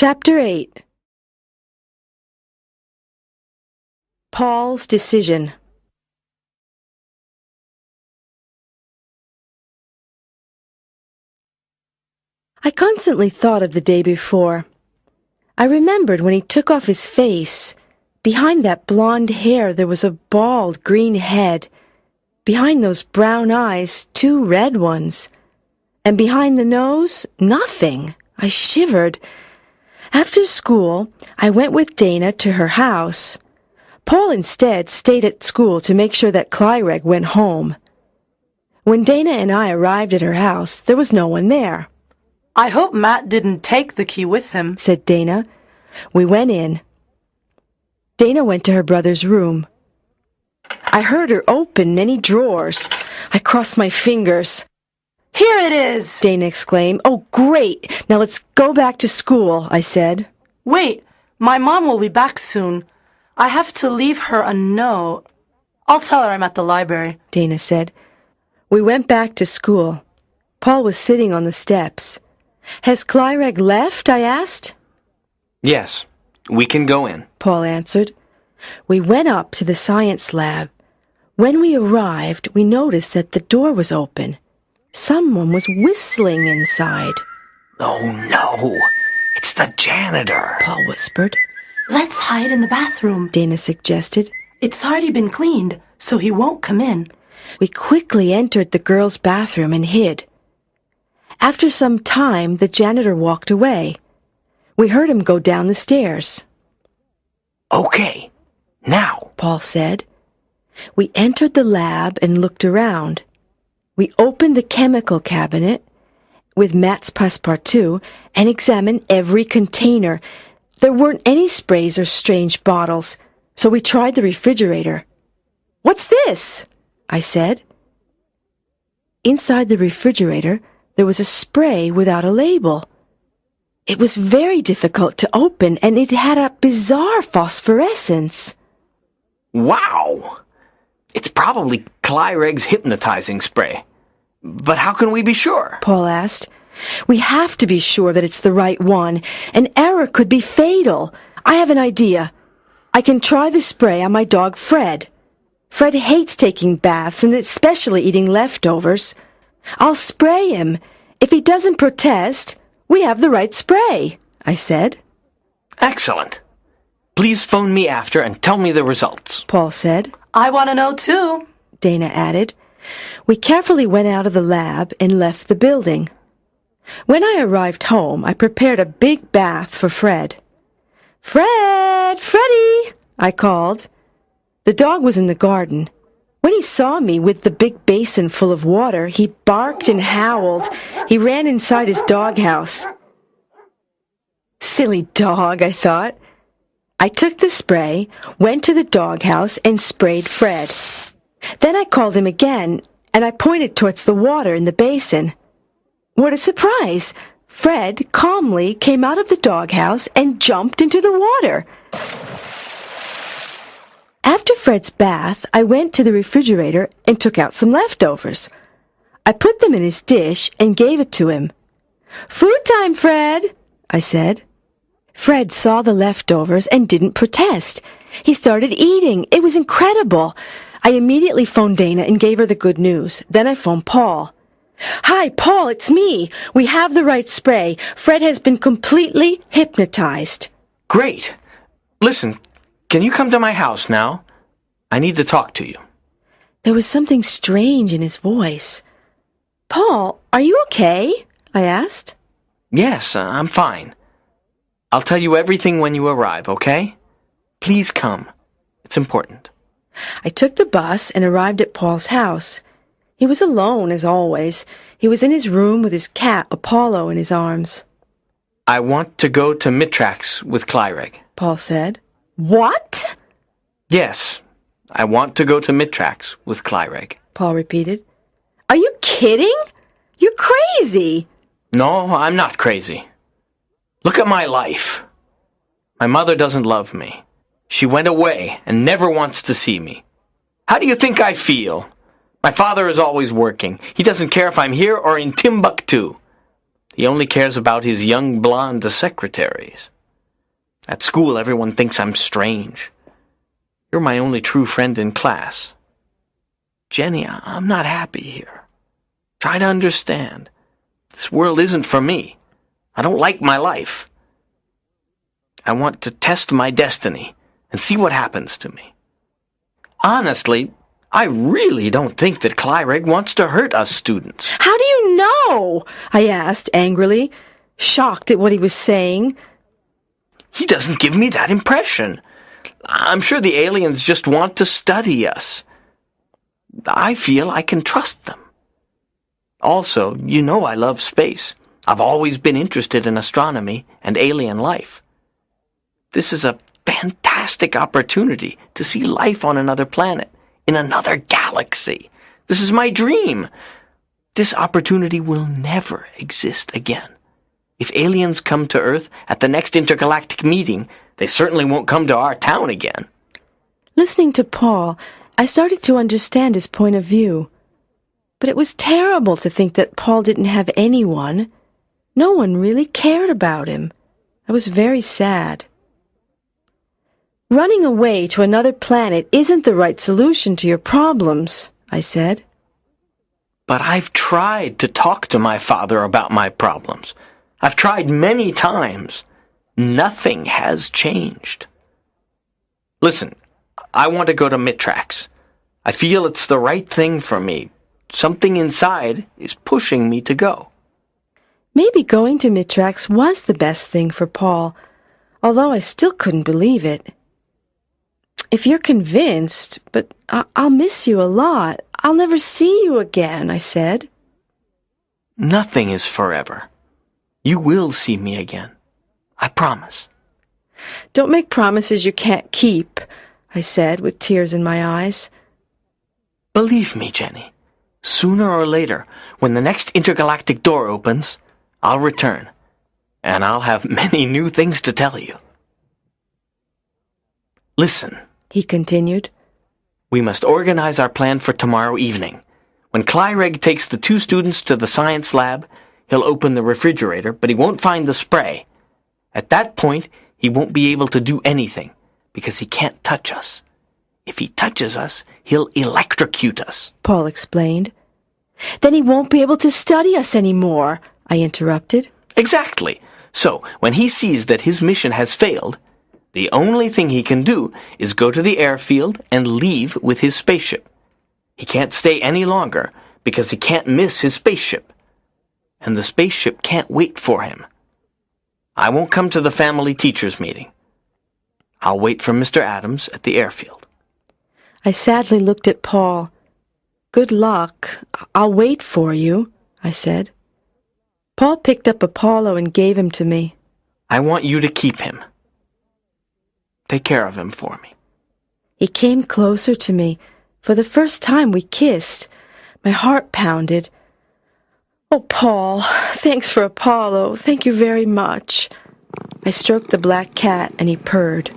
Chapter 8. Paul's decision. I constantly thought of the day before. I remembered when he took off his face. Behind that blonde hair there was a bald green head. Behind those brown eyes, 2 red ones. And behind the nose, nothing. I shivered. After school, I went with Dana to her house. Paul instead stayed at school to make sure that Clyreg went home. When Dana and I arrived at her house, there was no one there. "I hope Matt didn't take the key with him," said Dana. We went in. Dana went to her brother's room. I heard her open many drawers. I crossed my fingers. "Here it is!" Dana exclaimed. "Oh, great! Now let's go back to school," I said. "Wait, my mom will be back soon. I have to leave her a note. I'll tell her I'm at the library," Dana said. We went back to school. Paul was sitting on the steps. "Has Clyreg left?" I asked. "Yes, we can go in," Paul answered. We went up to the science lab. When we arrived, we noticed that the door was open. Someone was whistling inside. "Oh, no. It's the janitor," Paul whispered. "Let's hide in the bathroom," Dana suggested. "It's already been cleaned, so he won't come in." We quickly entered the girls' bathroom and hid. After some time, the janitor walked away. We heard him go down the stairs. "Okay, now," Paul said. We entered the lab and looked around. We opened the chemical cabinet with Matt's Passepartout and examined every container. There weren't any sprays or strange bottles, so we tried the refrigerator. "What's this?" I said. Inside the refrigerator, there was a spray without a label. It was very difficult to open, and it had a bizarre phosphorescence. "Wow! It's probably Clyreg's hypnotizing spray. But how can we be sure?" Paul asked. "We have to be sure that it's the right one. An error could be fatal. I have an idea. I can try the spray on my dog Fred. Fred hates taking baths and especially eating leftovers. I'll spray him. If he doesn't protest, we have the right spray," I said. "Excellent. Please phone me after and tell me the results," Paul said. "I want to know too," Dana added. We carefully went out of the lab and left the building. When I arrived home, I prepared a big bath for Fred. "Fred! Freddie!" I called. The dog was in the garden. When he saw me with the big basin full of water, he barked and howled. He ran inside his doghouse. Silly dog, I thought. I took the spray, went to the doghouse, and sprayed Fred. Then I called him again, and I pointed towards the water in the basin. What a surprise! Fred calmly came out of the doghouse and jumped into the water. After Fred's bath, I went to the refrigerator and took out some leftovers. I put them in his dish and gave it to him. "Food time, Fred," I said. Fred saw the leftovers and didn't protest. He started eating. It was incredible. I immediately phoned Dana and gave her the good news. Then I phoned Paul. "Hi, Paul, it's me. We have the right spray. Fred has been completely hypnotized." "Great. Listen, can you come to my house now? I need to talk to you." There was something strange in his voice. "Paul, are you okay?" I asked. "Yes, I'm fine. I'll tell you everything when you arrive, okay? Please come. It's important." I took the bus and arrived at Paul's house. He was alone, as always. He was in his room with his cat, Apollo, in his arms. "I want to go to Mitrax with Clyreg," Paul said. "What?" "Yes, I want to go to Mitrax with Clyreg." Paul repeated. "Are you kidding? You're crazy." "No, I'm not crazy. Look at my life. My mother doesn't love me. She went away and never wants to see me. How do you think I feel? My father is always working. He doesn't care if I'm here or in Timbuktu. He only cares about his young blonde secretaries." At school, everyone thinks I'm strange. You're my only true friend in class. Jenny, I'm not happy here. Try to understand. This world isn't for me. I don't like my life. I want to test my destiny and see what happens to me. Honestly, I really don't think that Clyreg wants to hurt us students. How do you know? I asked angrily, shocked at what he was saying. He doesn't give me that impression. I'm sure the aliens just want to study us. I feel I can trust them. Also, you know I love space. I've always been interested in astronomy and alien life. This is a fantastic opportunity to see life on another planet, in another galaxy. This is my dream. This opportunity will never exist again. If aliens come to Earth at the next intergalactic meeting, they certainly won't come to our town again. Listening to Paul, I started to understand his point of view. But it was terrible to think that Paul didn't have anyone. No one really cared about him. I was very sad. Running away to another planet isn't the right solution to your problems, I said. But I've tried to talk to my father about my problems. I've tried many times. Nothing has changed. Listen, I want to go to Mitrax. I feel it's the right thing for me. Something inside is pushing me to go. Maybe going to Mitrax was the best thing for Paul, although I still couldn't believe it. If you're convinced, but I'll miss you a lot. I'll never see you again, I said. Nothing is forever. You will see me again. I promise. Don't make promises you can't keep, I said with tears in my eyes. Believe me, Jenny. Sooner or later, when the next intergalactic door opens, I'll return, and I'll have many new things to tell you. Listen, He continued. We must organize our plan for tomorrow evening. When Clyreg takes the 2 students to the science lab, he'll open the refrigerator, but he won't find the spray. At that point, he won't be able to do anything, because he can't touch us. If he touches us, he'll electrocute us. Paul explained. Then he won't be able to study us anymore, I interrupted. Exactly. So, when he sees that his mission has failed, the only thing he can do is go to the airfield and leave with his spaceship. He can't stay any longer because he can't miss his spaceship. And the spaceship can't wait for him. I won't come to the family teachers meeting. I'll wait for Mr. Adams at the airfield. I sadly looked at Paul. Good luck. I'll wait for you, I said. Paul picked up Apollo and gave him to me. I want you to keep him. Take care of him for me. He came closer to me. For the first time we kissed. My heart pounded. Oh, Paul, thanks for Apollo. Thank you very much. I stroked the black cat and he purred.